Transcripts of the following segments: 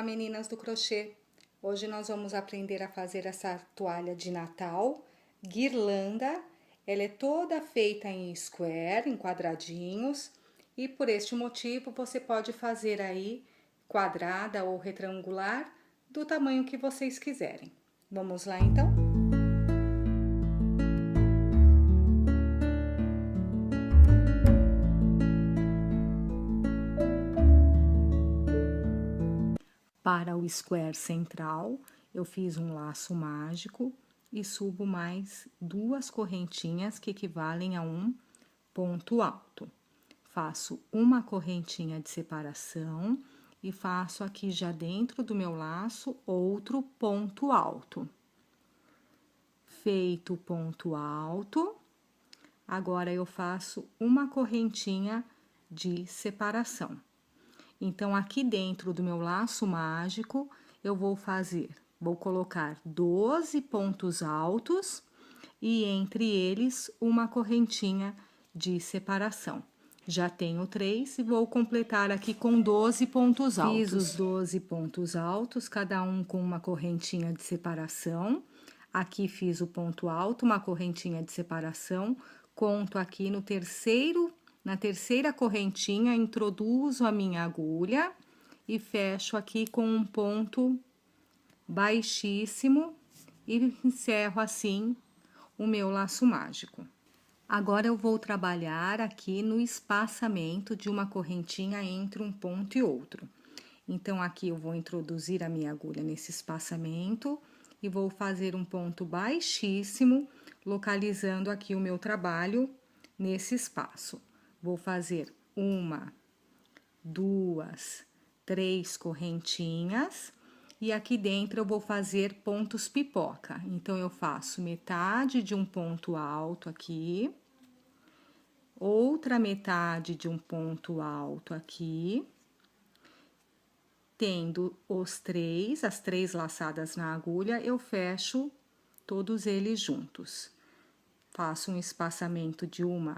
meninas do crochê! Hoje nós vamos aprender a fazer essa toalha de Natal, guirlanda. Ela é toda feita em square, em quadradinhos, e por este motivo você pode fazer aí quadrada ou retangular, do tamanho que vocês quiserem. Vamos lá então? Para o square central, eu fiz um laço mágico e subo mais 2 correntinhas que equivalem a um ponto alto. Faço uma correntinha de separação e faço aqui já dentro do meu laço outro ponto alto. Feito o ponto alto, agora eu faço uma correntinha de separação. Então, aqui dentro do meu laço mágico, eu vou colocar 12 pontos altos e entre eles uma correntinha de separação. Já tenho 3 e vou completar aqui com 12 pontos altos. Fiz os 12 pontos altos, cada um com uma correntinha de separação. Aqui fiz o ponto alto, uma correntinha de separação. Conto aqui na terceira correntinha, introduzo a minha agulha e fecho aqui com um ponto baixíssimo e encerro assim o meu laço mágico. Agora eu vou trabalhar aqui no espaçamento de uma correntinha entre um ponto e outro. Então, aqui eu vou introduzir a minha agulha nesse espaçamento e vou fazer um ponto baixíssimo, localizando aqui o meu trabalho nesse espaço. Vou fazer 1, 2, 3 correntinhas e aqui dentro eu vou fazer pontos pipoca. Então, eu faço metade de um ponto alto aqui, outra metade de um ponto alto aqui, tendo as 3 laçadas na agulha, eu fecho todos eles juntos. Faço um espaçamento de 1,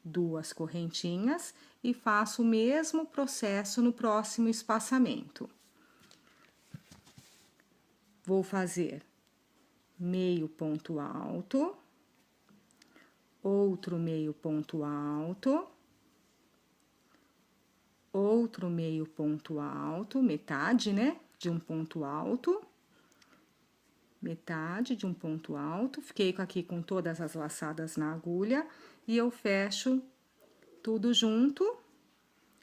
2 correntinhas e faço o mesmo processo no próximo espaçamento. Vou fazer meio ponto alto, outro meio ponto alto, outro meio ponto alto, metade, né, de um ponto alto, metade de um ponto alto, fiquei aqui com todas as laçadas na agulha e eu fecho tudo junto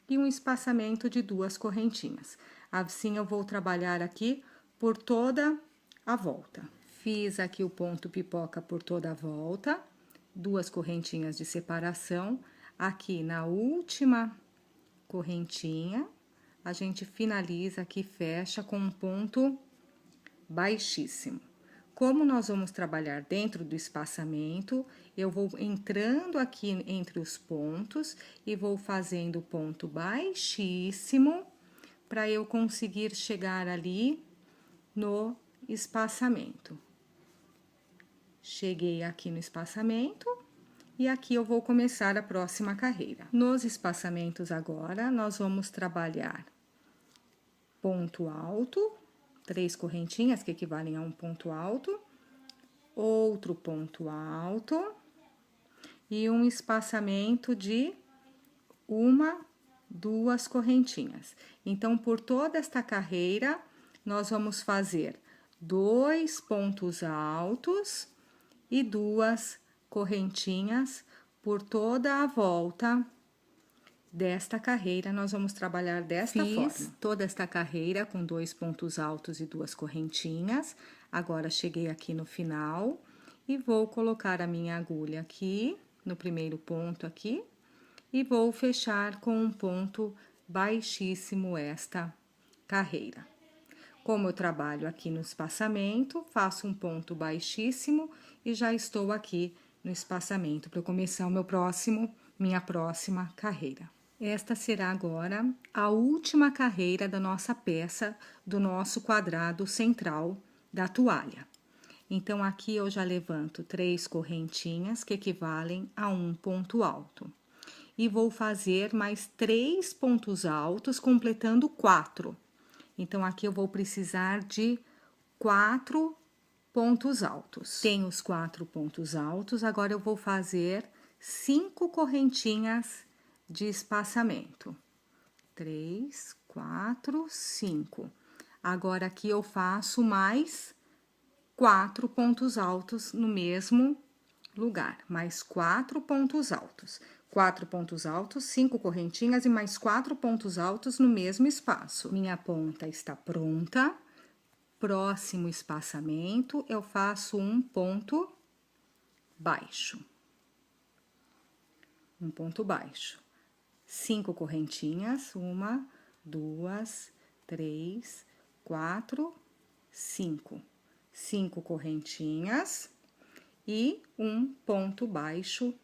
e um espaçamento de 2 correntinhas. Assim eu vou trabalhar aqui por toda a volta. Fiz aqui o ponto pipoca por toda a volta, 2 correntinhas de separação. Aqui na última correntinha, a gente finaliza aqui, fecha com um ponto baixíssimo. Como nós vamos trabalhar dentro do espaçamento, eu vou entrando aqui entre os pontos e vou fazendo ponto baixíssimo para eu conseguir chegar ali no espaçamento. Cheguei aqui no espaçamento e aqui eu vou começar a próxima carreira. Nos espaçamentos agora, nós vamos trabalhar ponto alto, 3 correntinhas que equivalem a um ponto alto, outro ponto alto e um espaçamento de 1, 2 correntinhas. Então, por toda esta carreira, nós vamos fazer 2 pontos altos e 2 correntinhas por toda a volta desta carreira. Nós vamos trabalhar desta forma. Fiz toda esta carreira com 2 pontos altos e 2 correntinhas. Agora, cheguei aqui no final e vou colocar a minha agulha aqui, no primeiro ponto aqui, e vou fechar com um ponto baixíssimo esta carreira. Como eu trabalho aqui no espaçamento, faço um ponto baixíssimo e já estou aqui no espaçamento para começar minha próxima carreira. Esta será agora a última carreira da nossa peça, do nosso quadrado central da toalha. Então, aqui eu já levanto 3 correntinhas que equivalem a um ponto alto. E vou fazer mais 3 pontos altos, completando 4. Então, aqui eu vou precisar de 4 pontos altos. Tenho os 4 pontos altos, agora eu vou fazer 5 correntinhas de espaçamento. 3, 4, 5. Agora, aqui eu faço mais 4 pontos altos no mesmo lugar, mais 4 pontos altos. 4 pontos altos, 5 correntinhas e mais 4 pontos altos no mesmo espaço. Minha ponta está pronta. Próximo espaçamento, eu faço um ponto baixo. Um ponto baixo. 5 correntinhas, 1, 2, 3, 4, 5. 5 correntinhas e um ponto baixo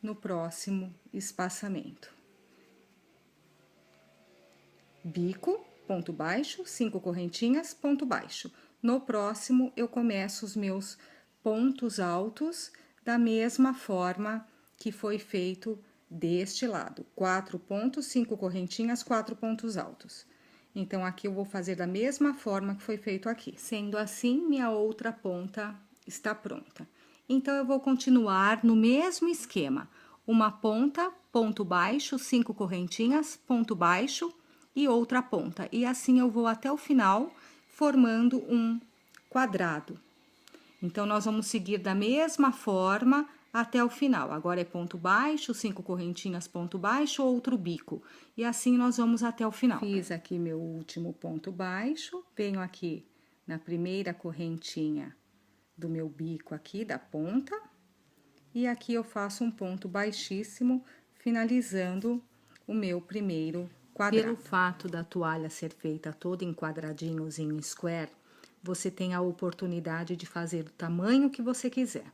no próximo espaçamento. Bico, ponto baixo, 5 correntinhas, ponto baixo. No próximo, eu começo os meus pontos altos da mesma forma que foi feito deste lado. 4 pontos, 5 correntinhas, 4 pontos altos. Então, aqui eu vou fazer da mesma forma que foi feito aqui. Sendo assim, minha outra ponta está pronta. Então, eu vou continuar no mesmo esquema. Uma ponta, ponto baixo, 5 correntinhas, ponto baixo e outra ponta. E assim eu vou até o final, formando um quadrado. Então, nós vamos seguir da mesma forma até o final. Agora é ponto baixo, 5 correntinhas, ponto baixo, outro bico. E assim nós vamos até o final. Fiz aqui meu último ponto baixo, venho aqui na primeira correntinha do meu bico aqui, da ponta. E aqui eu faço um ponto baixíssimo, finalizando o meu primeiro quadrado. Pelo fato da toalha ser feita toda em quadradinhos em square, você tem a oportunidade de fazer do tamanho que você quiser.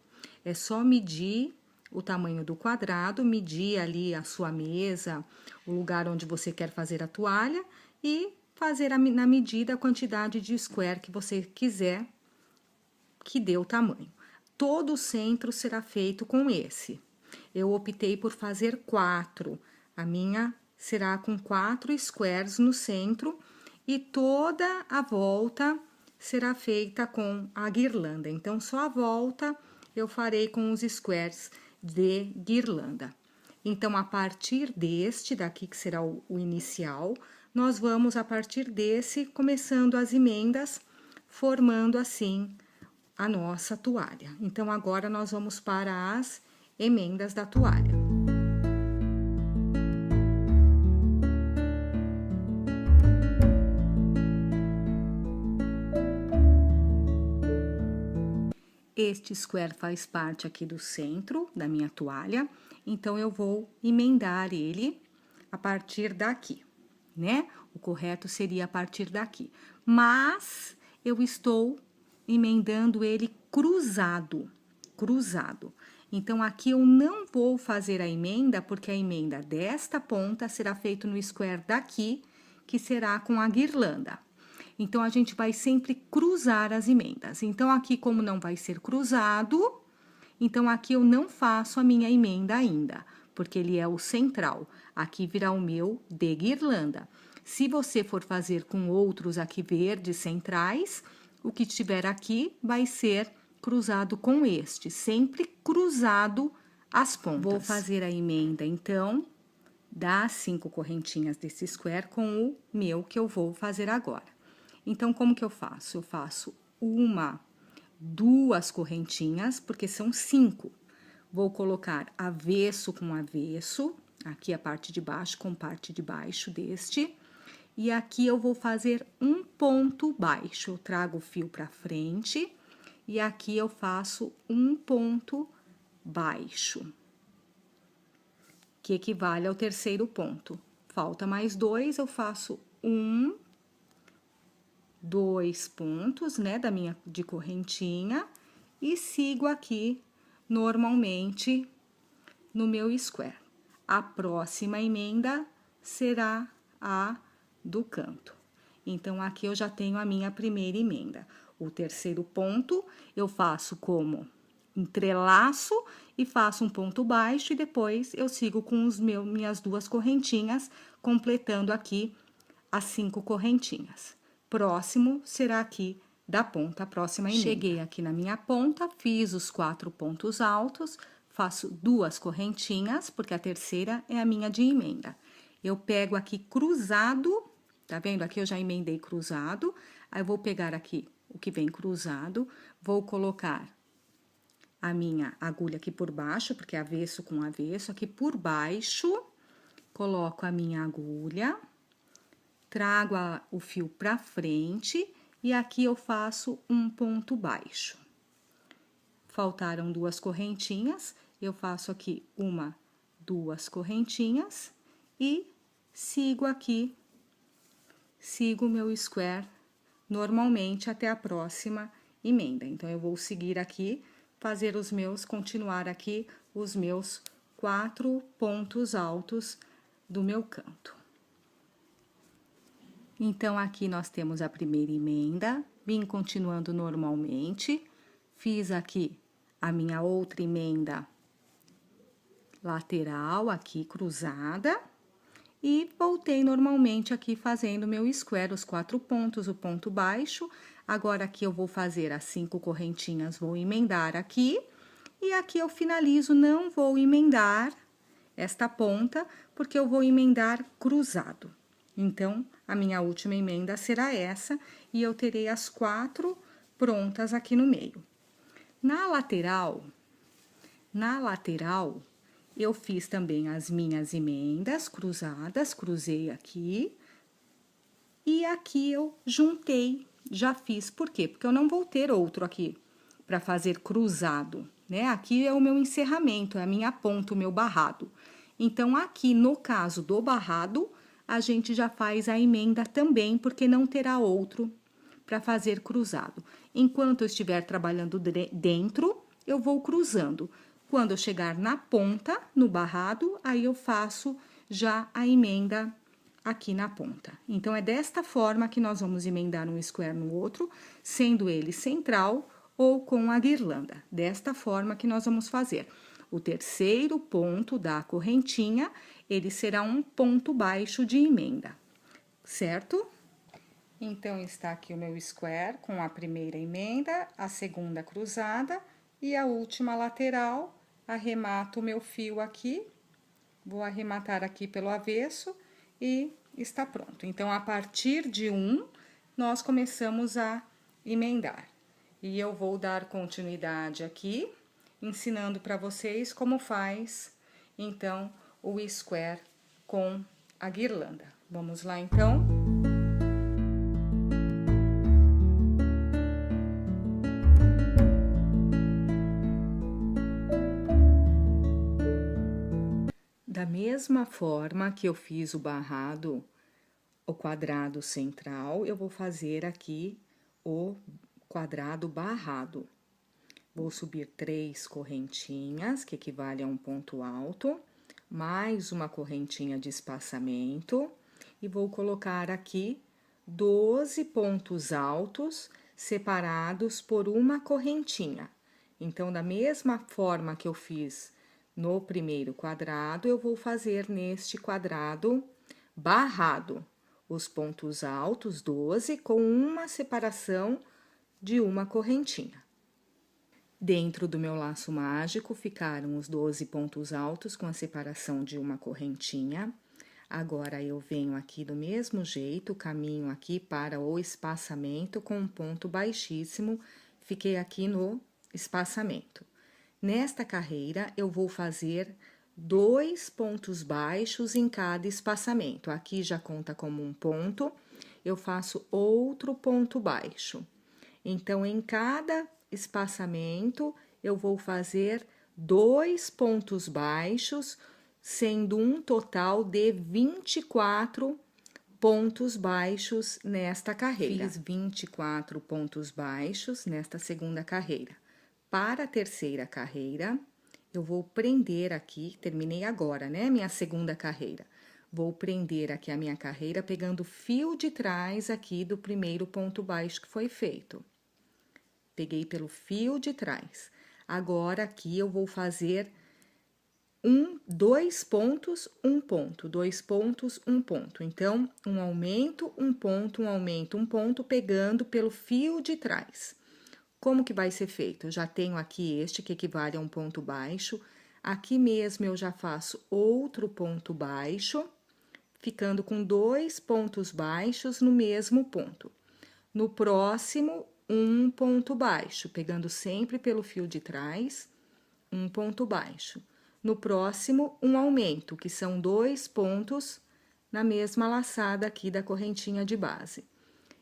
É só medir o tamanho do quadrado, medir ali a sua mesa, o lugar onde você quer fazer a toalha e fazer na medida a quantidade de square que você quiser que dê o tamanho. Todo o centro será feito com esse. Eu optei por fazer 4. A minha será com 4 squares no centro e toda a volta será feita com a guirlanda. Então, só a volta eu farei com os squares de guirlanda. Então, a partir deste, daqui que será o inicial, nós vamos, a partir desse, começando as emendas, formando assim a nossa toalha. Então, agora nós vamos para as emendas da toalha. Este square faz parte aqui do centro da minha toalha, então eu vou emendar ele a partir daqui, né? O correto seria a partir daqui, mas eu estou emendando ele cruzado. Então, aqui eu não vou fazer a emenda, porque a emenda desta ponta será feita no square daqui, que será com a guirlanda. Então, a gente vai sempre cruzar as emendas. Então, aqui, como não vai ser cruzado, então, aqui eu não faço a minha emenda ainda, porque ele é o central. Aqui virá o meu de guirlanda. Se você for fazer com outros aqui verdes centrais, o que tiver aqui vai ser cruzado com este, sempre cruzado as pontas. Vou fazer a emenda, então, das 5 correntinhas desse square com o meu que eu vou fazer agora. Então, como que eu faço? Eu faço 1, 2 correntinhas, porque são 5. Vou colocar avesso com avesso, aqui a parte de baixo com parte de baixo deste. E aqui eu vou fazer um ponto baixo. Eu trago o fio pra frente e aqui eu faço um ponto baixo, que equivale ao terceiro ponto. Falta mais 2, eu faço 1, 2 pontos, né, de correntinha e sigo aqui normalmente no meu square. A próxima emenda será a do canto. Então, aqui eu já tenho a minha primeira emenda. O terceiro ponto eu faço como entrelaço e faço um ponto baixo e depois eu sigo com minhas 2 correntinhas, completando aqui as 5 correntinhas. próximo será aqui da ponta, a próxima emenda. Cheguei aqui na minha ponta, fiz os 4 pontos altos, faço 2 correntinhas, porque a terceira é a minha de emenda. Eu pego aqui cruzado, tá vendo? Aqui eu já emendei cruzado, aí eu vou pegar aqui o que vem cruzado, vou colocar a minha agulha aqui por baixo, porque é avesso com avesso, aqui por baixo, coloco a minha agulha, trago o fio pra frente e aqui eu faço um ponto baixo. Faltaram 2 correntinhas, eu faço aqui 1, 2 correntinhas e sigo aqui, sigo o meu square normalmente até a próxima emenda. Então, eu vou seguir aqui, fazer continuar aqui os meus 4 pontos altos do meu canto. Então, aqui nós temos a primeira emenda, vim continuando normalmente, fiz aqui a minha outra emenda lateral, aqui cruzada, e voltei normalmente aqui fazendo meu square, os 4 pontos, o ponto baixo. Agora, aqui eu vou fazer as 5 correntinhas, vou emendar aqui, e aqui eu finalizo, não vou emendar esta ponta, porque eu vou emendar cruzado. Então, a minha última emenda será essa, e eu terei as 4 prontas aqui no meio. Na lateral, eu fiz também as minhas emendas cruzadas, cruzei aqui, e aqui eu juntei, já fiz, por quê? Porque eu não vou ter outro aqui para fazer cruzado, né? Aqui é o meu encerramento, é a minha ponta, o meu barrado. Então, aqui no caso do barrado, a gente já faz a emenda também, porque não terá outro para fazer cruzado. Enquanto eu estiver trabalhando dentro, eu vou cruzando. Quando eu chegar na ponta, no barrado, aí eu faço já a emenda aqui na ponta. Então, é desta forma que nós vamos emendar um square no outro, sendo ele central ou com a guirlanda. Desta forma que nós vamos fazer. O terceiro ponto da correntinha, ele será um ponto baixo de emenda, certo? Então, está aqui o meu square com a primeira emenda, a segunda cruzada e a última lateral. Arremato o meu fio aqui, vou arrematar aqui pelo avesso e está pronto. Então, a partir de 1, nós começamos a emendar. E eu vou dar continuidade aqui, ensinando para vocês como faz, então, o square com a guirlanda. Vamos lá, então? Da mesma forma que eu fiz o barrado, o quadrado central, eu vou fazer aqui o quadrado barrado. Vou subir 3 correntinhas, que equivale a um ponto alto, mais uma correntinha de espaçamento, e vou colocar aqui 12 pontos altos separados por uma correntinha. Então, da mesma forma que eu fiz no primeiro quadrado, eu vou fazer neste quadrado barrado. Os pontos altos, 12, com uma separação de uma correntinha. Dentro do meu laço mágico, ficaram os 12 pontos altos com a separação de uma correntinha. Agora, eu venho aqui do mesmo jeito, caminho aqui para o espaçamento com um ponto baixíssimo, fiquei aqui no espaçamento. Nesta carreira, eu vou fazer 2 pontos baixos em cada espaçamento. Aqui já conta como um ponto, eu faço outro ponto baixo. Então, em cada espaçamento, eu vou fazer 2 pontos baixos, sendo um total de 24 pontos baixos nesta carreira. Fiz 24 pontos baixos nesta segunda carreira. Para a terceira carreira, eu vou prender aqui, terminei agora, né, minha segunda carreira. Vou prender aqui a minha carreira pegando o fio de trás aqui do primeiro ponto baixo que foi feito. Peguei pelo fio de trás. Agora, aqui eu vou fazer dois pontos, um ponto, dois pontos, um ponto. Então, um aumento, um ponto, um aumento, um ponto, pegando pelo fio de trás. Como que vai ser feito? Eu já tenho aqui este, que equivale a um ponto baixo. Aqui mesmo eu já faço outro ponto baixo, ficando com dois pontos baixos no mesmo ponto. No próximo, um ponto baixo, pegando sempre pelo fio de trás, um ponto baixo. No próximo, um aumento, que são dois pontos na mesma laçada aqui da correntinha de base.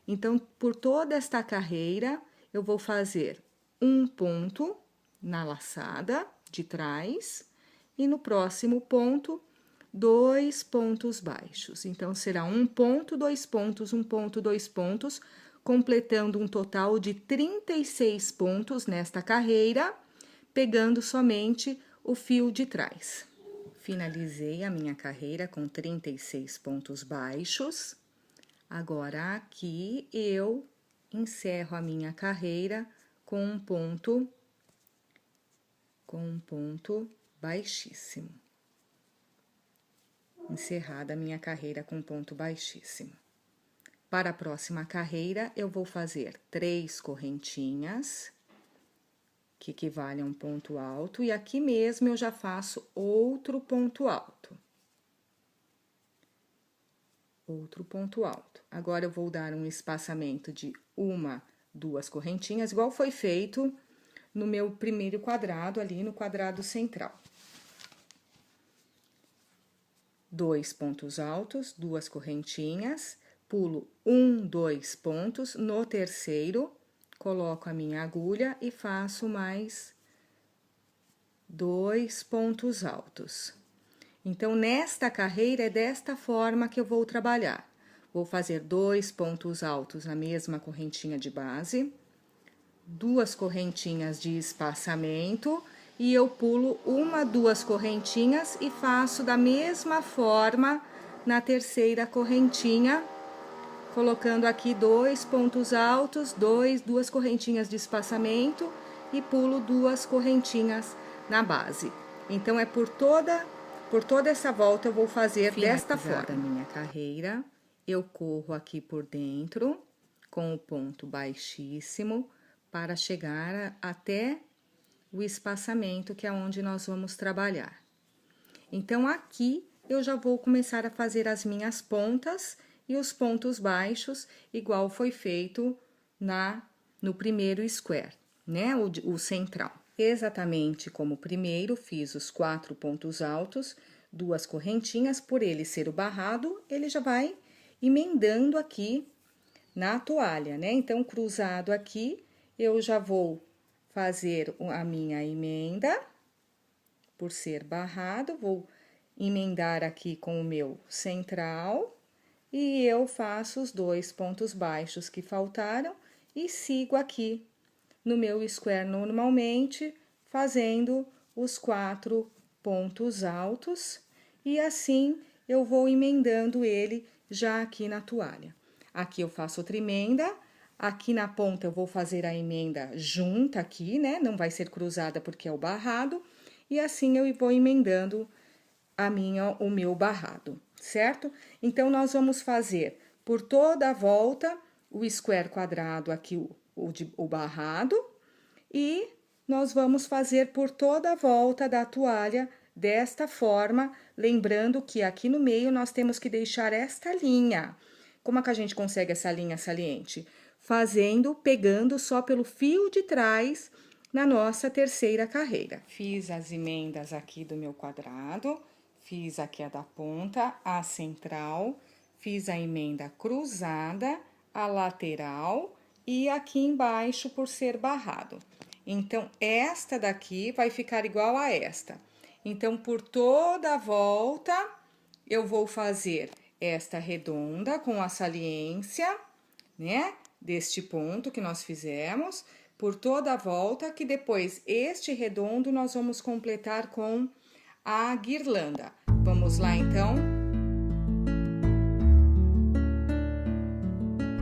Então, por toda esta carreira, eu vou fazer um ponto na laçada de trás e no próximo ponto, dois pontos baixos. Então, será um ponto, dois pontos, um ponto, dois pontos, completando um total de 36 pontos nesta carreira, pegando somente o fio de trás. Finalizei a minha carreira com 36 pontos baixos. Agora, aqui, eu encerro a minha carreira com um ponto baixíssimo. Encerrada a minha carreira com ponto baixíssimo. Para a próxima carreira, eu vou fazer 3 correntinhas, que equivale a um ponto alto, e aqui mesmo eu já faço outro ponto alto. Outro ponto alto. Agora, eu vou dar um espaçamento de 1, 2 correntinhas, igual foi feito no meu primeiro quadrado, ali no quadrado central. 2 pontos altos, 2 correntinhas, pulo 1, 2 pontos, no terceiro, coloco a minha agulha e faço mais 2 pontos altos. Então, nesta carreira, é desta forma que eu vou trabalhar. Vou fazer 2 pontos altos na mesma correntinha de base, 2 correntinhas de espaçamento, e eu pulo 1, 2 correntinhas e faço da mesma forma na terceira correntinha, colocando aqui 2 pontos altos, 2 correntinhas de espaçamento e pulo 2 correntinhas na base. Então, é por toda essa volta eu vou fazer desta forma. Minha carreira, eu corro aqui por dentro com o ponto baixíssimo para chegar até o espaçamento, que é onde nós vamos trabalhar. Então, aqui eu já vou começar a fazer as minhas pontas e os pontos baixos, igual foi feito no primeiro square, né? O central. Exatamente como o primeiro, fiz os 4 pontos altos, 2 correntinhas, por ele ser o barrado, ele já vai emendando aqui na toalha, né? Então, cruzado aqui, eu já vou fazer a minha emenda, por ser barrado, vou emendar aqui com o meu central, e eu faço os 2 pontos baixos que faltaram e sigo aqui no meu square normalmente, fazendo os 4 pontos altos, e assim eu vou emendando ele já aqui na toalha. Aqui eu faço outra emenda, aqui na ponta eu vou fazer a emenda junta aqui, né? Não vai ser cruzada porque é o barrado, e assim eu vou emendando o meu barrado, certo? Então, nós vamos fazer por toda a volta o square quadrado aqui, o barrado, e nós vamos fazer por toda a volta da toalha desta forma, lembrando que aqui no meio nós temos que deixar esta linha. Como é que a gente consegue essa linha saliente? Pegando só pelo fio de trás na nossa terceira carreira. Fiz as emendas aqui do meu quadrado, fiz aqui a da ponta, a central, fiz a emenda cruzada, a lateral e aqui embaixo por ser barrado. Então, esta daqui vai ficar igual a esta. Então, por toda a volta, eu vou fazer esta redonda com a saliência, né? Deste ponto que nós fizemos, por toda a volta, que depois este redondo nós vamos completar com a guirlanda. Vamos lá, então?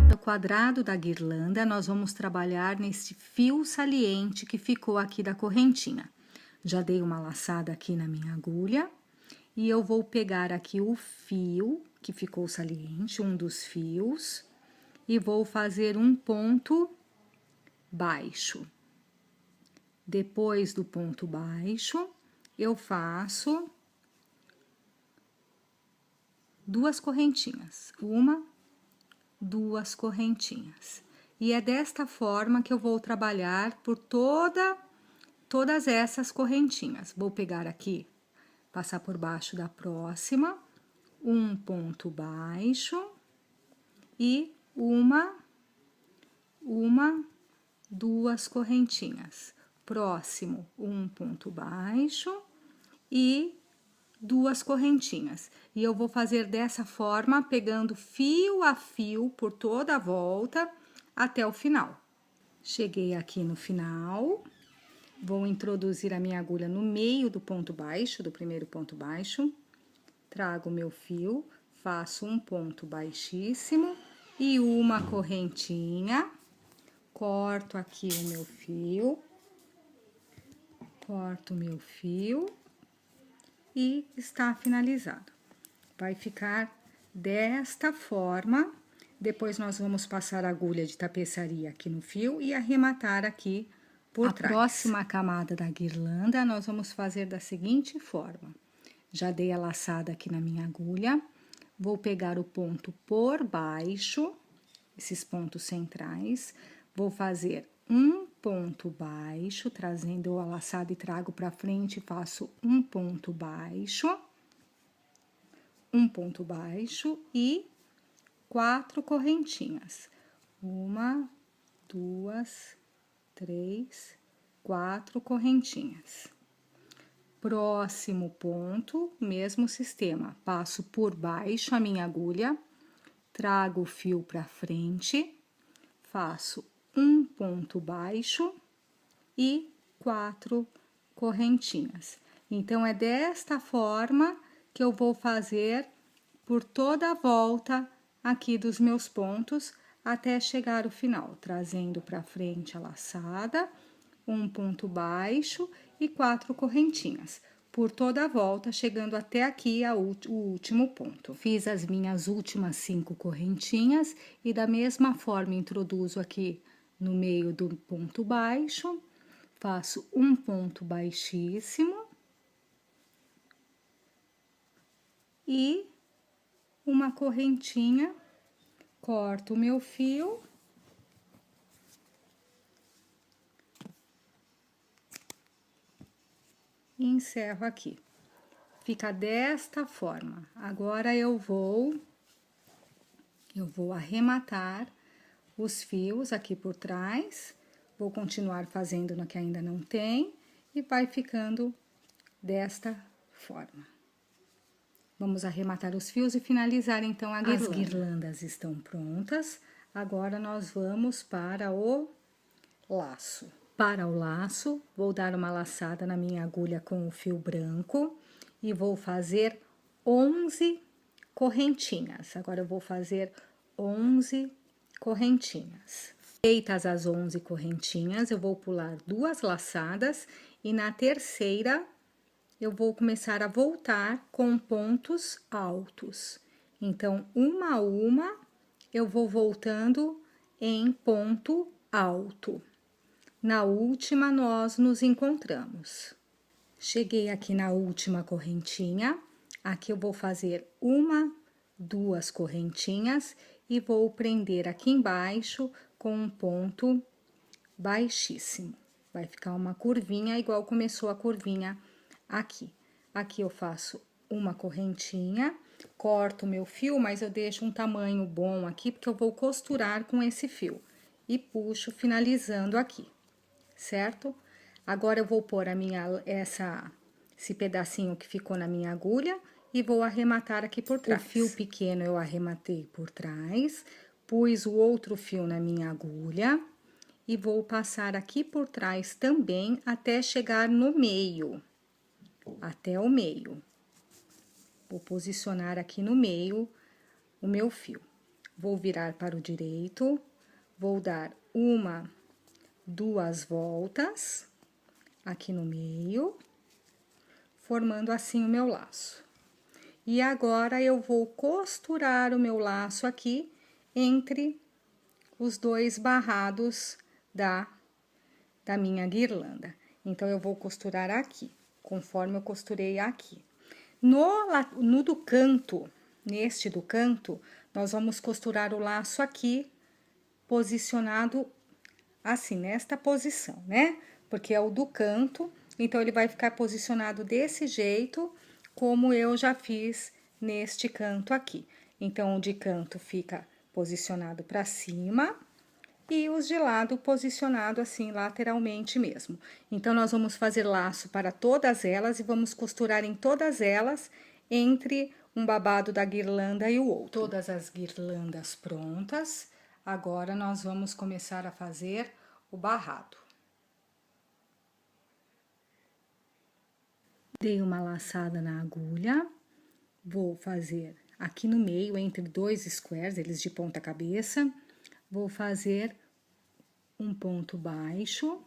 No quadrado da guirlanda, nós vamos trabalhar nesse fio saliente que ficou aqui da correntinha. Já dei uma laçada aqui na minha agulha. E eu vou pegar aqui o fio que ficou saliente, um dos fios, e vou fazer um ponto baixo. Depois do ponto baixo, eu faço 2 correntinhas. 1, 2 correntinhas. E é desta forma que eu vou trabalhar por todas essas correntinhas. Vou pegar aqui, passar por baixo da próxima, um ponto baixo e duas correntinhas. Próximo, um ponto baixo e 2 correntinhas. E eu vou fazer dessa forma, pegando fio a fio por toda a volta até o final. Cheguei aqui no final. Vou introduzir a minha agulha no meio do ponto baixo, do primeiro ponto baixo. Trago meu fio, faço um ponto baixíssimo e uma correntinha. Corto aqui o meu fio. Corto o meu fio e está finalizado. Vai ficar desta forma. Depois nós vamos passar a agulha de tapeçaria aqui no fio e arrematar aqui por trás. A próxima camada da guirlanda nós vamos fazer da seguinte forma. Já dei a laçada aqui na minha agulha. Vou pegar o ponto por baixo, esses pontos centrais. Vou fazer um ponto baixo, trazendo a laçada e trago para frente, faço um ponto baixo e 4 correntinhas. 1, 2, 3, 4 correntinhas. Próximo ponto, mesmo sistema, passo por baixo a minha agulha, trago o fio para frente, faço um ponto baixo e 4 correntinhas. Então, é desta forma que eu vou fazer por toda a volta aqui dos meus pontos, até chegar ao final, trazendo para frente a laçada, um ponto baixo e 4 correntinhas. Por toda a volta, chegando até aqui o último ponto. Fiz as minhas últimas 5 correntinhas e da mesma forma introduzo aqui no meio do ponto baixo, faço um ponto baixíssimo e uma correntinha, corto o meu fio e encerro aqui. Fica desta forma. Agora eu vou arrematar os fios aqui por trás. Vou continuar fazendo no que ainda não tem e vai ficando desta forma. Vamos arrematar os fios e finalizar então a guirlanda. As guirlandas estão prontas. Agora nós vamos para o laço. Para o laço, vou dar uma laçada na minha agulha com o fio branco e vou fazer 11 correntinhas. Agora, eu vou fazer 11 correntinhas. Feitas as 11 correntinhas, eu vou pular 2 laçadas e na terceira, eu vou começar a voltar com pontos altos. Então, uma a uma, eu vou voltando em ponto alto. Na última, nós nos encontramos. Cheguei aqui na última correntinha, aqui eu vou fazer 1, 2 correntinhas e vou prender aqui embaixo com um ponto baixíssimo. Vai ficar uma curvinha, igual começou a curvinha aqui. Aqui eu faço uma correntinha, corto o meu fio, mas eu deixo um tamanho bom aqui, porque eu vou costurar com esse fio. E puxo, finalizando aqui, certo? Agora, eu vou pôr esse pedacinho que ficou na minha agulha e vou arrematar aqui por trás. O fio pequeno eu arrematei por trás, pus o outro fio na minha agulha e vou passar aqui por trás também até chegar no meio, até o meio. Vou posicionar aqui no meio o meu fio. Vou virar para o direito, vou dar 1, 2 voltas aqui no meio formando assim o meu laço. E agora, eu vou costurar o meu laço aqui entre os dois barrados da minha guirlanda. Então, eu vou costurar aqui, conforme eu costurei aqui. No do canto, neste do canto, nós vamos costurar o laço aqui, posicionado assim, nesta posição, né? Porque é o do canto, então, ele vai ficar posicionado desse jeito, como eu já fiz neste canto aqui. Então, o de canto fica posicionado para cima e os de lado posicionado assim lateralmente mesmo. Então, nós vamos fazer laço para todas elas e vamos costurar em todas elas entre um babado da guirlanda e o outro. Todas as guirlandas prontas, agora nós vamos começar a fazer o barrado. Dei uma laçada na agulha, vou fazer aqui no meio, entre dois squares, eles de ponta cabeça, vou fazer um ponto baixo,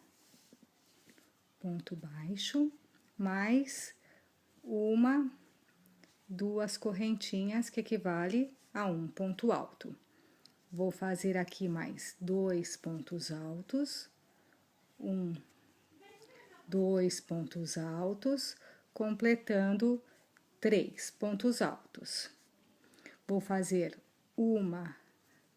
mais duas correntinhas, que equivale a um ponto alto. Vou fazer aqui mais 2 pontos altos, 2 pontos altos, completando 3 pontos altos. Vou fazer 1,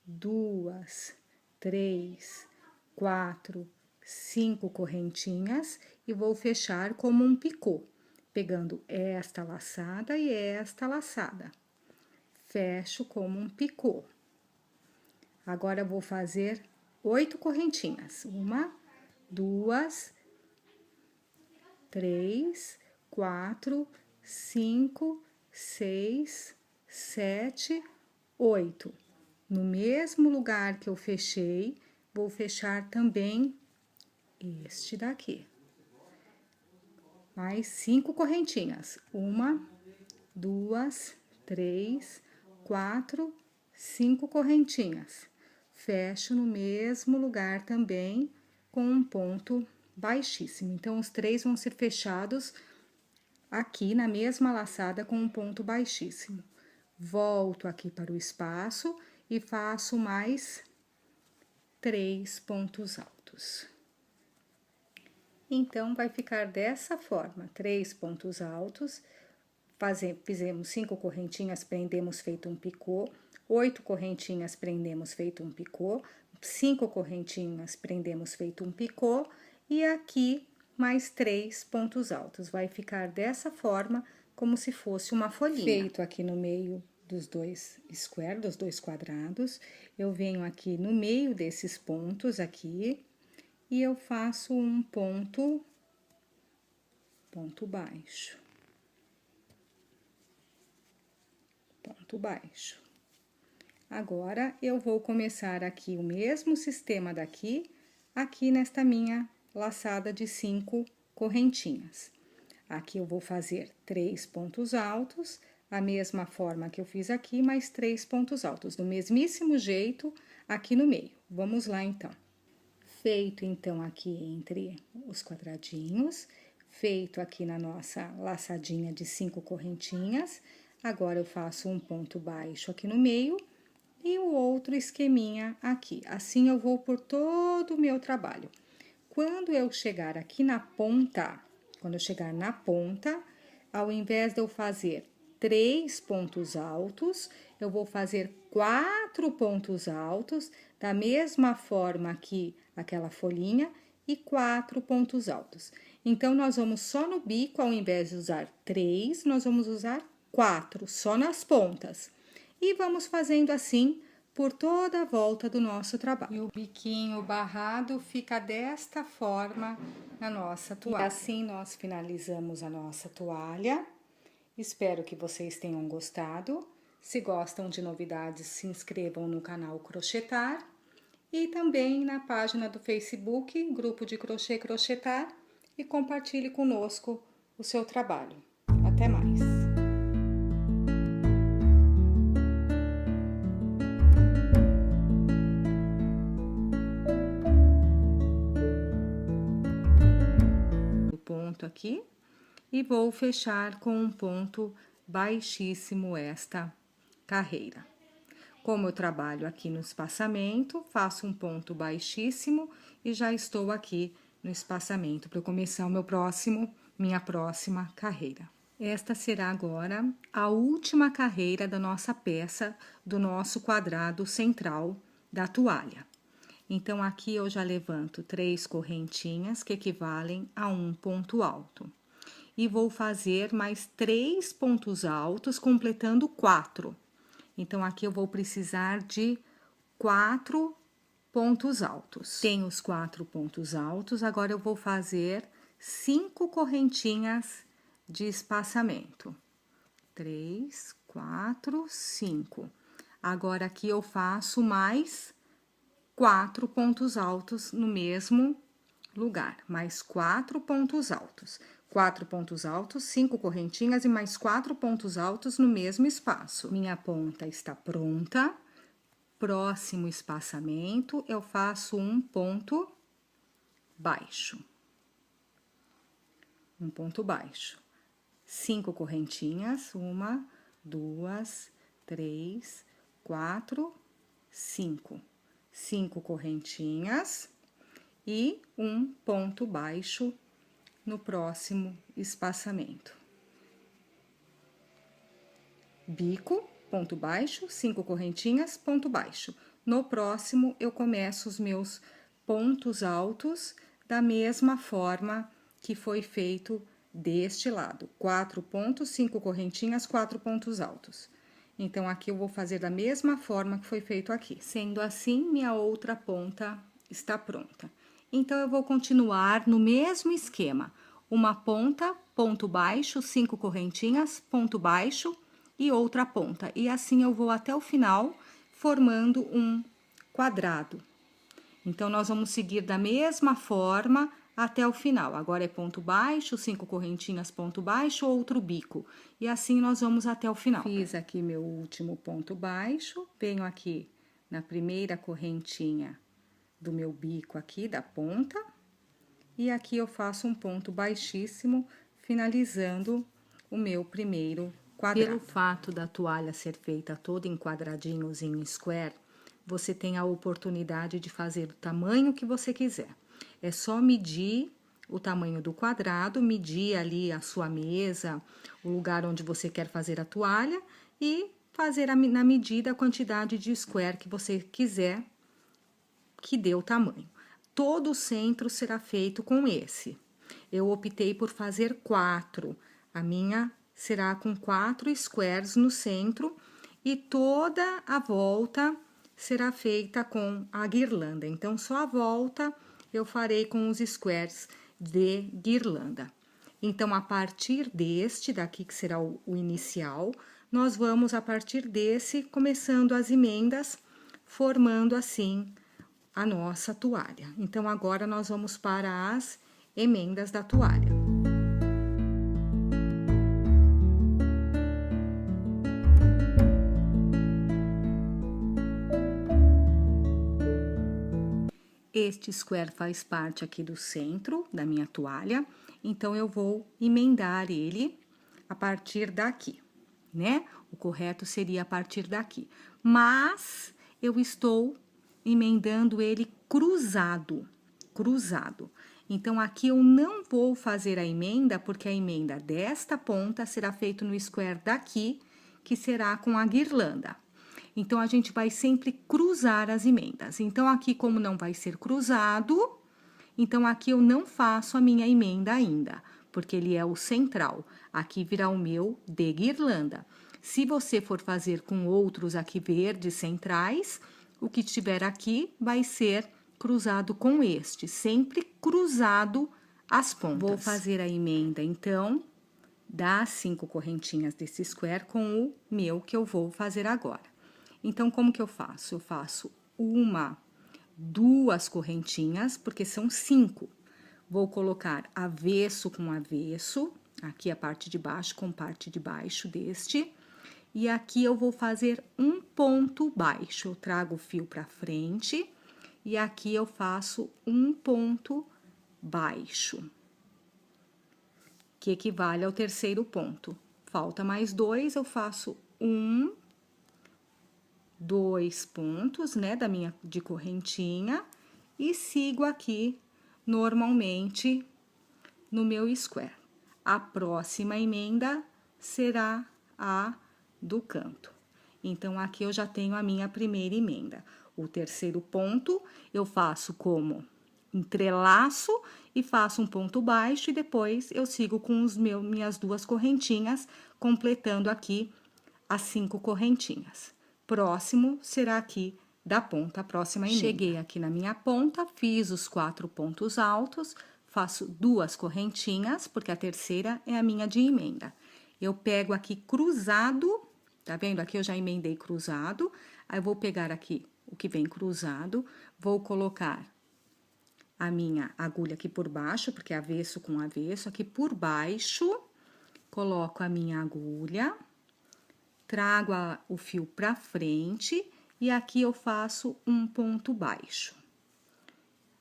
2, 3, 4, 5 correntinhas e vou fechar como um picô, pegando esta laçada e esta laçada. Fecho como um picô. Agora, vou fazer 8 correntinhas. 1, 2, 3, 4, 5, 6, 7, 8. No mesmo lugar que eu fechei, vou fechar também este daqui. Mais 5 correntinhas. 1, 2, 3, 4, 5 correntinhas. Fecho no mesmo lugar também com um ponto baixíssimo. Então, os 3 vão ser fechados aqui na mesma laçada com um ponto baixíssimo. Volto aqui para o espaço e faço mais 3 pontos altos. Então, vai ficar dessa forma, 3 pontos altos, fizemos 5 correntinhas, prendemos feito um picô, 8 correntinhas, prendemos feito um picô, 5 correntinhas, prendemos feito um picô, e aqui mais 3 pontos altos. Vai ficar dessa forma, como se fosse uma folhinha. Feito aqui no meio dos dois squares, dos dois quadrados, eu venho aqui no meio desses pontos aqui, e eu faço um ponto baixo. Ponto baixo. Agora, eu vou começar aqui o mesmo sistema daqui, aqui nesta minha laçada de 5 correntinhas. Aqui eu vou fazer 3 pontos altos, a mesma forma que eu fiz aqui, mais 3 pontos altos, do mesmíssimo jeito aqui no meio. Vamos lá, então. Feito, então, aqui entre os quadradinhos, feito aqui na nossa laçadinha de 5 correntinhas, agora eu faço um ponto baixo aqui no meio e o outro esqueminha aqui. Assim, eu vou por todo o meu trabalho. Quando eu chegar aqui na ponta, ao invés de eu fazer 3 pontos altos, eu vou fazer 4 pontos altos, da mesma forma aqui, aquela folhinha, e 4 pontos altos. Então, nós vamos só no bico, ao invés de usar 3, nós vamos usar 4, só nas pontas. E vamos fazendo assim por toda a volta do nosso trabalho. E o biquinho barrado fica desta forma na nossa toalha. E assim nós finalizamos a nossa toalha. Espero que vocês tenham gostado. Se gostam de novidades, se inscrevam no canal Crochetar. E também na página do Facebook, Grupo de Crochê Crochetar. E compartilhe conosco o seu trabalho. Até mais! Aqui, e vou fechar com um ponto baixíssimo esta carreira. Como eu trabalho aqui no espaçamento, faço um ponto baixíssimo e já estou aqui no espaçamento para começar minha próxima carreira. Esta será agora a última carreira da nossa peça, do nosso quadrado central da toalha. Então, aqui eu já levanto 3 correntinhas, que equivalem a um ponto alto. E vou fazer mais 3 pontos altos, completando 4. Então, aqui eu vou precisar de 4 pontos altos. Tenho os 4 pontos altos, agora eu vou fazer 5 correntinhas de espaçamento. 3, 4, 5. Agora, aqui eu faço mais 4 pontos altos no mesmo lugar, mais 4 pontos altos. 4 pontos altos, 5 correntinhas e mais 4 pontos altos no mesmo espaço. Minha ponta está pronta. Próximo espaçamento, eu faço um ponto baixo. Um ponto baixo. 5 correntinhas, 1, 2, 3, 4, 5. 5 correntinhas e um ponto baixo no próximo espaçamento. Bico, ponto baixo, 5 correntinhas, ponto baixo. No próximo, eu começo os meus pontos altos da mesma forma que foi feito deste lado. 4 pontos, 5 correntinhas, 4 pontos altos. Então, aqui eu vou fazer da mesma forma que foi feito aqui. Sendo assim, minha outra ponta está pronta. Então, eu vou continuar no mesmo esquema. Uma ponta, ponto baixo, 5 correntinhas, ponto baixo e outra ponta. E assim eu vou até o final, formando um quadrado. Então, nós vamos seguir da mesma forma até o final. Agora é ponto baixo, 5 correntinhas, ponto baixo, outro bico. E assim nós vamos até o final. Fiz aqui meu último ponto baixo, venho aqui na primeira correntinha do meu bico aqui, da ponta. E aqui eu faço um ponto baixíssimo, finalizando o meu primeiro quadrado. Pelo fato da toalha ser feita toda em quadradinhos em square, você tem a oportunidade de fazer o tamanho que você quiser. É só medir o tamanho do quadrado, medir ali a sua mesa, o lugar onde você quer fazer a toalha e fazer na medida a quantidade de square que você quiser que dê o tamanho. Todo o centro será feito com esse. Eu optei por fazer 4. A minha será com 4 squares no centro e toda a volta será feita com a guirlanda. Então, só a volta eu farei com os squares de guirlanda. Então, a partir deste, daqui que será o inicial, nós vamos, a partir desse, começando as emendas, formando assim a nossa toalha. Então, agora nós vamos para as emendas da toalha. Este square faz parte aqui do centro da minha toalha, então eu vou emendar ele a partir daqui, né? O correto seria a partir daqui, mas eu estou emendando ele cruzado. Então, aqui eu não vou fazer a emenda, porque a emenda desta ponta será feita no square daqui, que será com a guirlanda. Então, a gente vai sempre cruzar as emendas. Então, aqui, como não vai ser cruzado, então, aqui eu não faço a minha emenda ainda, porque ele é o central. Aqui virá o meu de guirlanda. Se você for fazer com outros aqui verdes centrais, o que tiver aqui vai ser cruzado com este, sempre cruzado as pontas. Vou fazer a emenda, então, das 5 correntinhas desse square com o meu que eu vou fazer agora. Então, como que eu faço? Eu faço 1, 2 correntinhas, porque são 5. Vou colocar avesso com avesso, aqui a parte de baixo com parte de baixo deste. E aqui eu vou fazer um ponto baixo. Eu trago o fio para frente e aqui eu faço um ponto baixo. que equivale ao terceiro ponto. Falta mais 2, eu faço 1, 2 pontos, né, de correntinha, e sigo aqui normalmente no meu square. A próxima emenda será a do canto. Então, aqui eu já tenho a minha primeira emenda. O terceiro ponto, eu faço como entrelaço e faço um ponto baixo, e depois eu sigo com minhas 2 correntinhas, completando aqui as 5 correntinhas. Próximo será aqui da ponta, a próxima emenda. Cheguei aqui na minha ponta, fiz os 4 pontos altos, faço 2 correntinhas, porque a terceira é a minha de emenda. Eu pego aqui cruzado, tá vendo? Aqui eu já emendei cruzado, aí eu vou pegar aqui o que vem cruzado, vou colocar a minha agulha aqui por baixo, porque é avesso com avesso, aqui por baixo, coloco a minha agulha, trago o fio pra frente, e aqui eu faço um ponto baixo.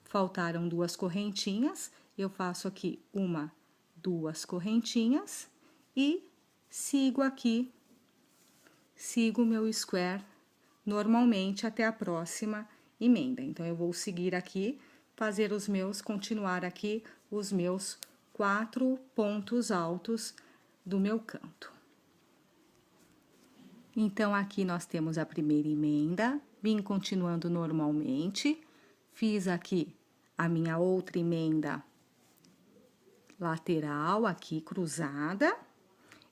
Faltaram 2 correntinhas, eu faço aqui 1, 2 correntinhas, e sigo aqui, sigo o meu square normalmente até a próxima emenda. Então, eu vou seguir aqui, continuar aqui os meus 4 pontos altos do meu canto. Então, aqui nós temos a primeira emenda, vim continuando normalmente, fiz aqui a minha outra emenda lateral, aqui cruzada,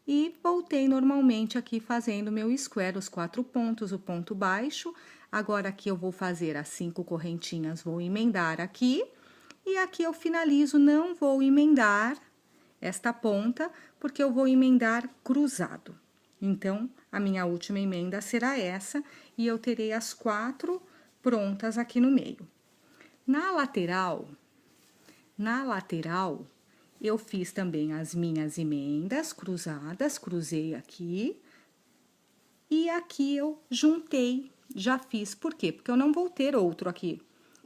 e voltei normalmente aqui fazendo meu square, os 4 pontos, o ponto baixo. Agora, aqui eu vou fazer as 5 correntinhas, vou emendar aqui, e aqui eu finalizo, não vou emendar esta ponta, porque eu vou emendar cruzado. Então, a minha última emenda será essa, e eu terei as 4 prontas aqui no meio. Na lateral, eu fiz também as minhas emendas cruzadas, cruzei aqui, e aqui eu juntei, já fiz. Por quê? Porque eu não vou ter outro aqui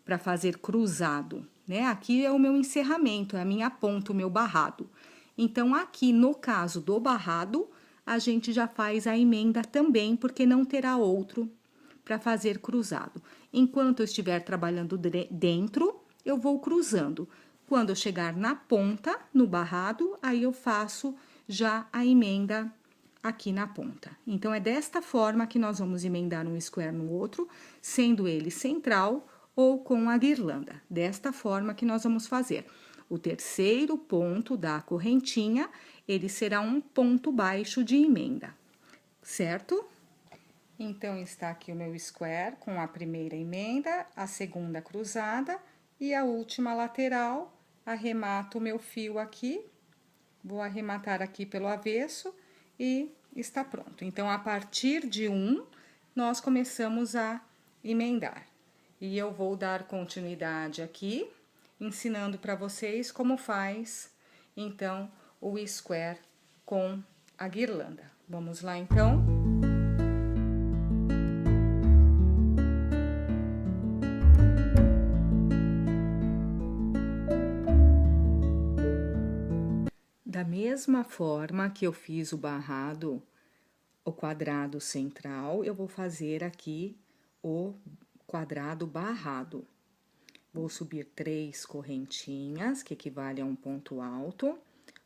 para fazer cruzado, né? Aqui é o meu encerramento, é a minha ponta, o meu barrado. Então, aqui no caso do barrado, a gente já faz a emenda também, porque não terá outro para fazer cruzado. Enquanto eu estiver trabalhando dentro, eu vou cruzando. Quando eu chegar na ponta, no barrado, aí eu faço já a emenda aqui na ponta. Então, é desta forma que nós vamos emendar um square no outro, sendo ele central ou com a guirlanda. Desta forma que nós vamos fazer. O terceiro ponto da correntinha, ele será um ponto baixo de emenda, certo? Então, está aqui o meu square com a primeira emenda, a segunda cruzada e a última lateral. Arremato o meu fio aqui, vou arrematar aqui pelo avesso e está pronto. Então, a partir de 1, nós começamos a emendar. E eu vou dar continuidade aqui, ensinando para vocês como faz, então, o square com a guirlanda. Vamos lá, então? Da mesma forma que eu fiz o barrado, o quadrado central, eu vou fazer aqui o quadrado barrado. Vou subir 3 correntinhas, que equivale a um ponto alto,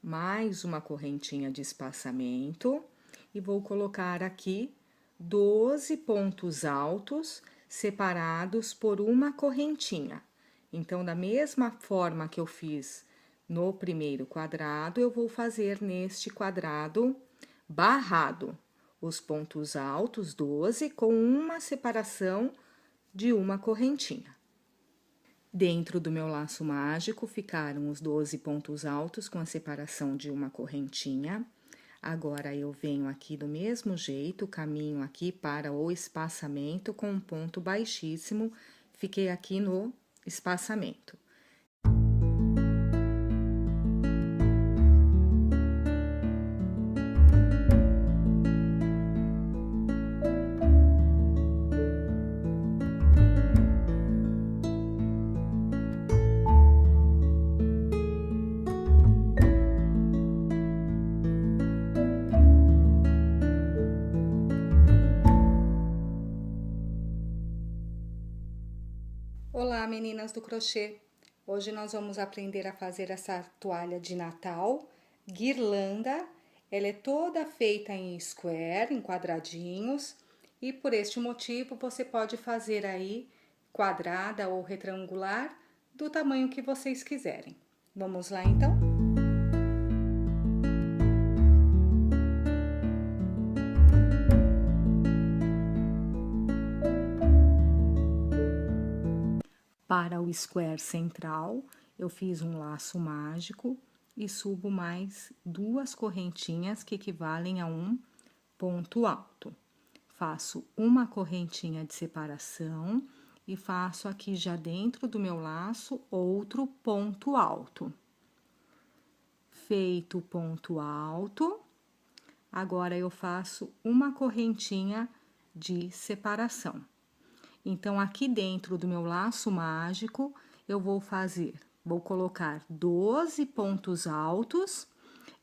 mais uma correntinha de espaçamento, e vou colocar aqui 12 pontos altos separados por uma correntinha. Então, da mesma forma que eu fiz no primeiro quadrado, eu vou fazer neste quadrado barrado. Os pontos altos, 12, com uma separação de uma correntinha. Dentro do meu laço mágico, ficaram os 12 pontos altos com a separação de uma correntinha. Agora, eu venho aqui do mesmo jeito, caminho aqui para o espaçamento com um ponto baixíssimo. Fiquei aqui no espaçamento. meninas do crochê! Hoje nós vamos aprender a fazer essa toalha de Natal, guirlanda. Ela é toda feita em square, em quadradinhos, e por este motivo você pode fazer aí quadrada ou retangular, do tamanho que vocês quiserem. Vamos lá então? Para o square central, eu fiz um laço mágico e subo mais 2 correntinhas que equivalem a um ponto alto. Faço uma correntinha de separação e faço aqui já dentro do meu laço outro ponto alto. Feito o ponto alto, agora eu faço uma correntinha de separação. Então, aqui dentro do meu laço mágico, eu vou colocar 12 pontos altos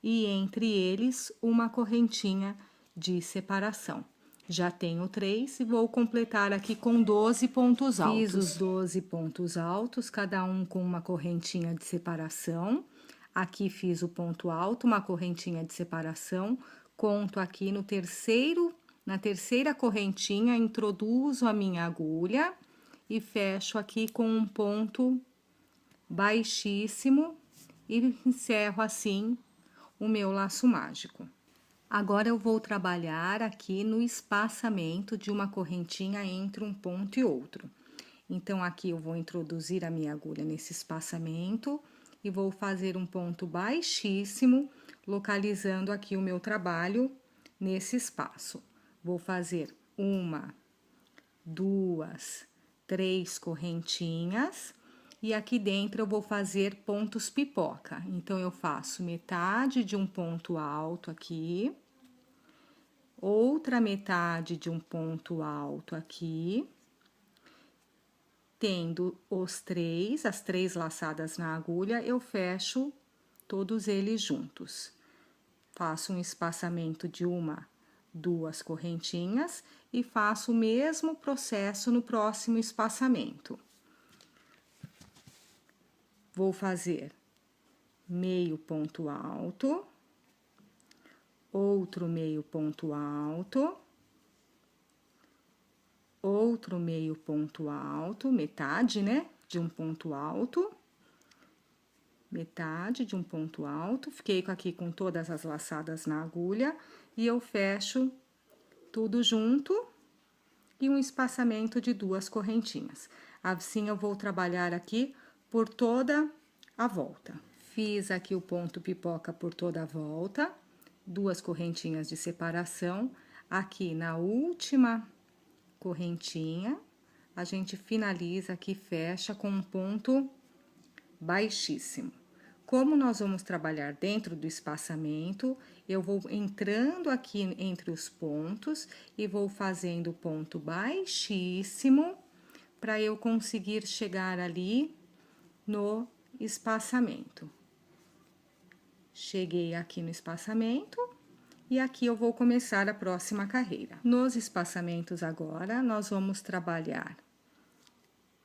e entre eles uma correntinha de separação. Já tenho 3 e vou completar aqui com 12 pontos altos. Fiz os 12 pontos altos, cada um com uma correntinha de separação. Aqui fiz o ponto alto, uma correntinha de separação. Conto aqui na terceira correntinha, introduzo a minha agulha e fecho aqui com um ponto baixíssimo e encerro assim o meu laço mágico. Agora eu vou trabalhar aqui no espaçamento de uma correntinha entre um ponto e outro. Então, aqui eu vou introduzir a minha agulha nesse espaçamento e vou fazer um ponto baixíssimo, localizando aqui o meu trabalho nesse espaço. Vou fazer 1, 2, 3 correntinhas e aqui dentro eu vou fazer pontos pipoca. Então, eu faço metade de um ponto alto aqui, outra metade de um ponto alto aqui, tendo as 3 laçadas na agulha, eu fecho todos eles juntos. Faço um espaçamento de 1, 2 correntinhas e faço o mesmo processo no próximo espaçamento. Vou fazer meio ponto alto, outro meio ponto alto, outro meio ponto alto, metade, né, de um ponto alto, metade de um ponto alto. Fiquei aqui com todas as laçadas na agulha e eu fecho tudo junto e um espaçamento de 2 correntinhas. Assim, eu vou trabalhar aqui por toda a volta. Fiz aqui o ponto pipoca por toda a volta, 2 correntinhas de separação. Aqui na última correntinha, a gente finaliza aqui, fecha com um ponto baixíssimo. Como nós vamos trabalhar dentro do espaçamento, eu vou entrando aqui entre os pontos e vou fazendo ponto baixíssimo para eu conseguir chegar ali no espaçamento. Cheguei aqui no espaçamento e aqui eu vou começar a próxima carreira. Nos espaçamentos agora, nós vamos trabalhar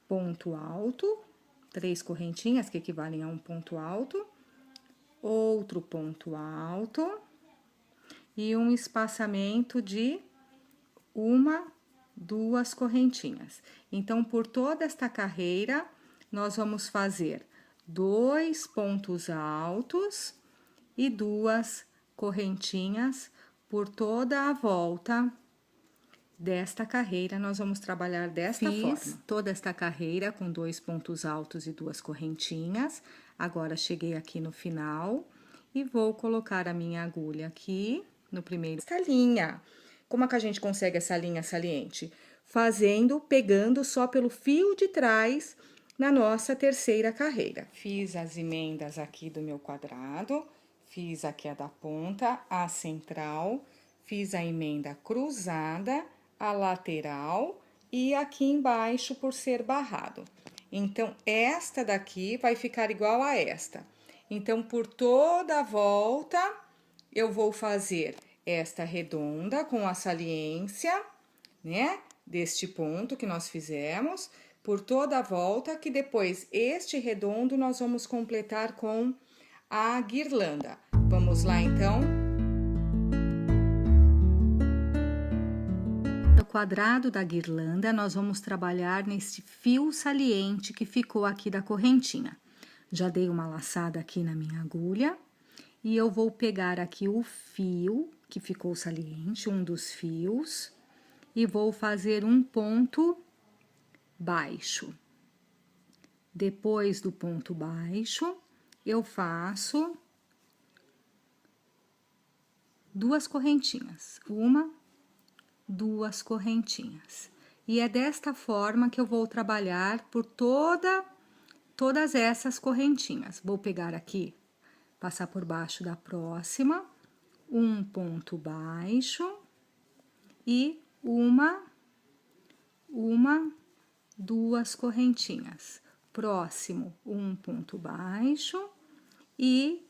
ponto alto, 3 correntinhas que equivalem a um ponto alto, outro ponto alto e um espaçamento de 1, 2 correntinhas. Então, por toda esta carreira, nós vamos fazer 2 pontos altos e 2 correntinhas por toda a volta desta carreira. Nós vamos trabalhar desta forma. Toda esta carreira com 2 pontos altos e 2 correntinhas. Agora, cheguei aqui no final e vou colocar a minha agulha aqui no primeiro. Esta linha, como é que a gente consegue essa linha saliente? Pegando só pelo fio de trás na nossa terceira carreira. Fiz as emendas aqui do meu quadrado, fiz aqui a da ponta, a central, fiz a emenda cruzada, a lateral e aqui embaixo por ser barrado. Então, esta daqui vai ficar igual a esta. Então, por toda a volta, eu vou fazer esta redonda com a saliência, né, deste ponto que nós fizemos, por toda a volta, que depois este redondo nós vamos completar com a guirlanda. Vamos lá, então? No quadrado da guirlanda, nós vamos trabalhar nesse fio saliente que ficou aqui da correntinha. Já dei uma laçada aqui na minha agulha e eu vou pegar aqui o fio que ficou saliente, um dos fios, e vou fazer um ponto baixo. Depois do ponto baixo, eu faço duas correntinhas, duas correntinhas. E é desta forma que eu vou trabalhar por todas essas correntinhas. Vou pegar aqui, passar por baixo da próxima, um ponto baixo e duas correntinhas. Próximo, um ponto baixo e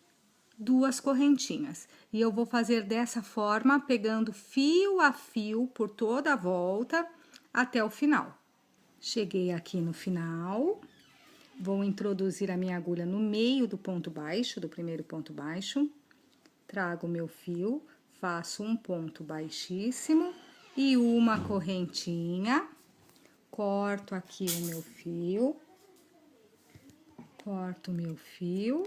duas correntinhas. E eu vou fazer dessa forma, pegando fio a fio por toda a volta até o final. Cheguei aqui no final, vou introduzir a minha agulha no meio do ponto baixo, do primeiro ponto baixo, trago meu fio, faço um ponto baixíssimo e uma correntinha, corto aqui o meu fio, corto o meu fio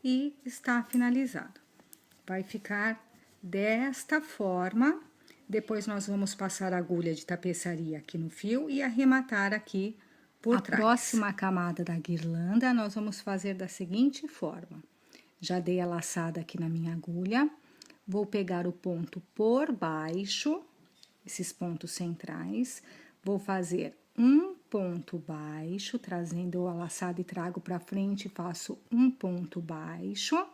e está finalizado. Vai ficar desta forma. Depois nós vamos passar a agulha de tapeçaria aqui no fio e arrematar aqui por trás. A próxima camada da guirlanda nós vamos fazer da seguinte forma. Já dei a laçada aqui na minha agulha, vou pegar o ponto por baixo, esses pontos centrais, vou fazer um ponto baixo, trazendo a laçada e trago para frente, faço um ponto baixo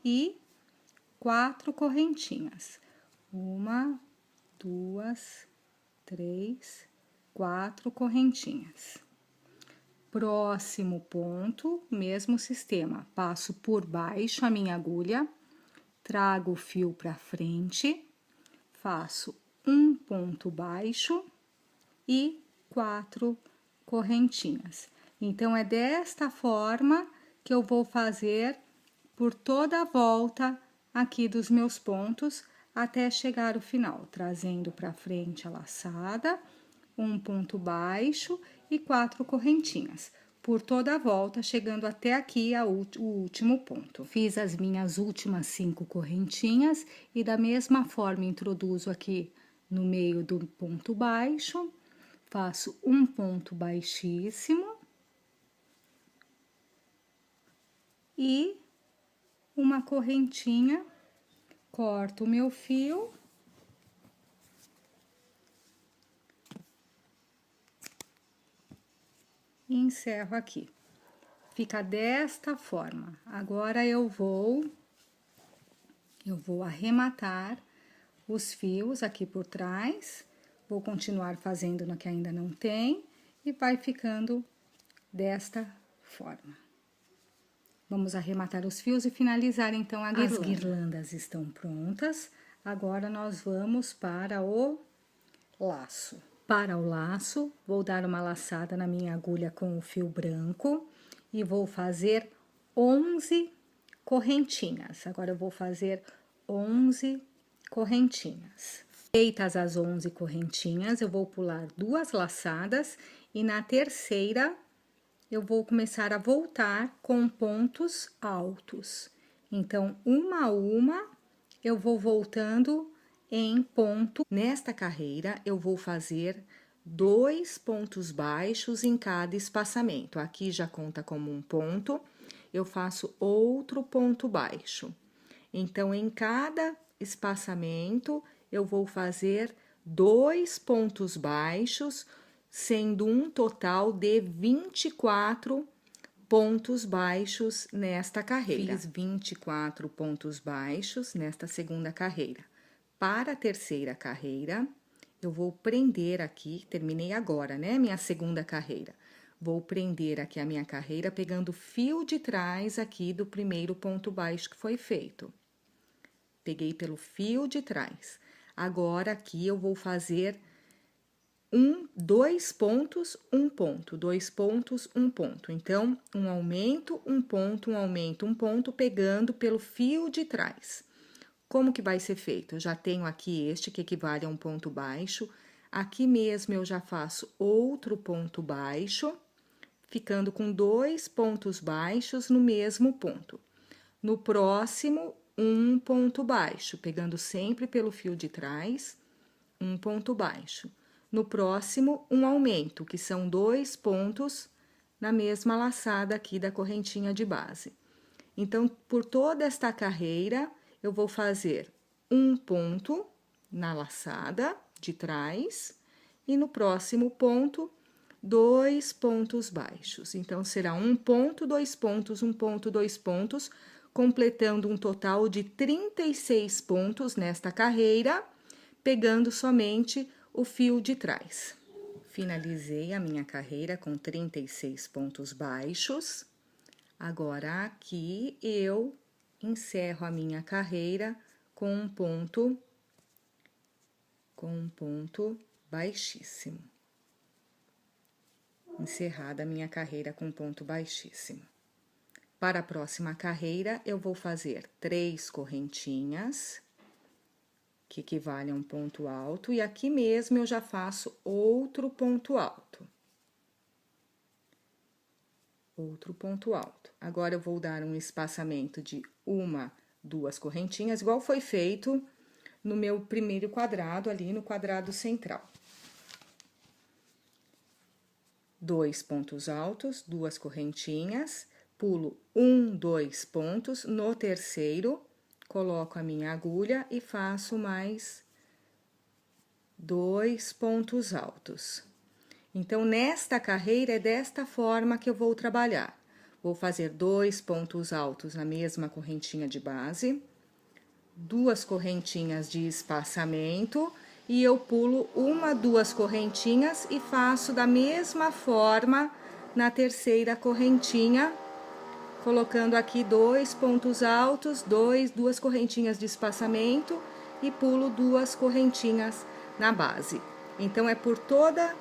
e 4 correntinhas. 1, 2, 3, 4 correntinhas. Próximo ponto, mesmo sistema, passo por baixo a minha agulha, trago o fio para frente, faço um ponto baixo e 4 correntinhas. Então, é desta forma que eu vou fazer por toda a volta aqui dos meus pontos, até chegar ao final, trazendo para frente a laçada, um ponto baixo e 4 correntinhas, por toda a volta, chegando até aqui o último ponto. Fiz as minhas últimas 5 correntinhas e da mesma forma introduzo aqui no meio do ponto baixo, faço um ponto baixíssimo e uma correntinha, corto o meu fio e encerro aqui. Fica desta forma. Agora eu vou arrematar os fios aqui por trás. Vou continuar fazendo no que ainda não tem e vai ficando desta forma. Vamos arrematar os fios e finalizar então a guirlanda. As guirlandas estão prontas. Agora nós vamos para o laço. Para o laço, vou dar uma laçada na minha agulha com o fio branco e vou fazer 11 correntinhas. Agora eu vou fazer 11 correntinhas. Feitas as 11 correntinhas, eu vou pular 2 laçadas e na terceira eu vou começar a voltar com pontos altos. Então, uma a uma, eu vou voltando em ponto. Nesta carreira, eu vou fazer 2 pontos baixos em cada espaçamento. Aqui já conta como um ponto, eu faço outro ponto baixo. Então, em cada espaçamento, eu vou fazer 2 pontos baixos, sendo um total de 24 pontos baixos nesta carreira. Fiz 24 pontos baixos nesta segunda carreira. Para a terceira carreira, eu vou prender aqui, terminei agora, né, minha segunda carreira. Vou prender aqui a minha carreira pegando o fio de trás aqui do primeiro ponto baixo que foi feito. Peguei pelo fio de trás. Agora, aqui eu vou fazer dois pontos, um ponto, dois pontos, um ponto. Então, um aumento, um ponto, um aumento, um ponto, pegando pelo fio de trás. Como que vai ser feito? Eu já tenho aqui este, que equivale a um ponto baixo. Aqui mesmo eu já faço outro ponto baixo, ficando com dois pontos baixos no mesmo ponto. No próximo, um ponto baixo, pegando sempre pelo fio de trás, um ponto baixo. No próximo, um aumento, que são dois pontos na mesma laçada aqui da correntinha de base. Então, por toda esta carreira, eu vou fazer um ponto na laçada de trás e no próximo ponto, dois pontos baixos. Então, será um ponto, dois pontos, um ponto, dois pontos, completando um total de 36 pontos nesta carreira, pegando somente o fio de trás. Finalizei a minha carreira com 36 pontos baixos. Agora, aqui, eu encerro a minha carreira com um ponto baixíssimo. Encerrada a minha carreira com ponto baixíssimo. Para a próxima carreira, eu vou fazer 3 correntinhas, que equivale a um ponto alto, e aqui mesmo eu já faço outro ponto alto. Outro ponto alto. Agora, eu vou dar um espaçamento de 1, 2 correntinhas, igual foi feito no meu primeiro quadrado, ali no quadrado central. 2 pontos altos, 2 correntinhas, pulo 1, 2 pontos, no terceiro, coloco a minha agulha e faço mais 2 pontos altos. Então, nesta carreira, é desta forma que eu vou trabalhar. Vou fazer 2 pontos altos na mesma correntinha de base, 2 correntinhas de espaçamento, e eu pulo 1, 2 correntinhas e faço da mesma forma na terceira correntinha, colocando aqui 2 pontos altos, 2 correntinhas de espaçamento e pulo 2 correntinhas na base. Então, é por toda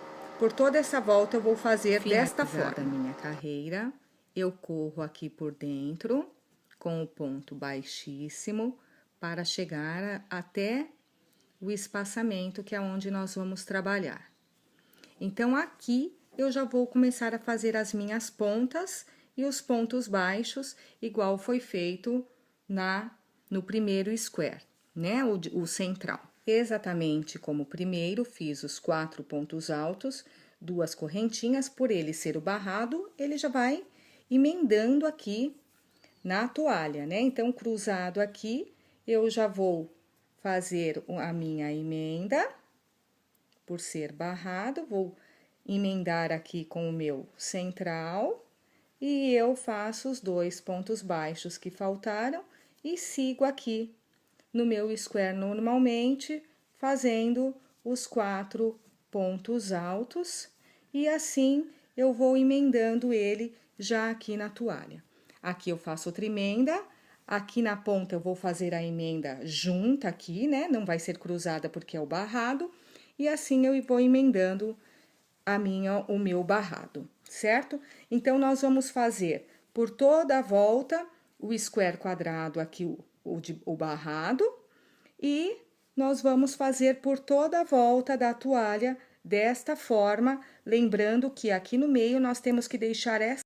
essa volta eu vou fazer desta forma. Finalizada a minha carreira, eu corro aqui por dentro com o ponto baixíssimo para chegar até o espaçamento, que é onde nós vamos trabalhar. Então, aqui eu já vou começar a fazer as minhas pontas e os pontos baixos, igual foi feito no primeiro square, né? O central. Exatamente como o primeiro, fiz os 4 pontos altos, 2 correntinhas, por ele ser o barrado, ele já vai emendando aqui na toalha, né? Então, cruzado aqui, eu já vou fazer a minha emenda, por ser barrado, vou emendar aqui com o meu central, e eu faço os 2 pontos baixos que faltaram e sigo aqui no meu square normalmente, fazendo os 4 pontos altos, e assim eu vou emendando ele já aqui na toalha. Aqui eu faço outra emenda, aqui na ponta eu vou fazer a emenda junta aqui, né? Não vai ser cruzada porque é o barrado, e assim eu vou emendando o meu barrado, certo? Então, nós vamos fazer por toda a volta o square quadrado aqui, o barrado, e nós vamos fazer por toda a volta da toalha desta forma, lembrando que aqui no meio nós temos que deixar essa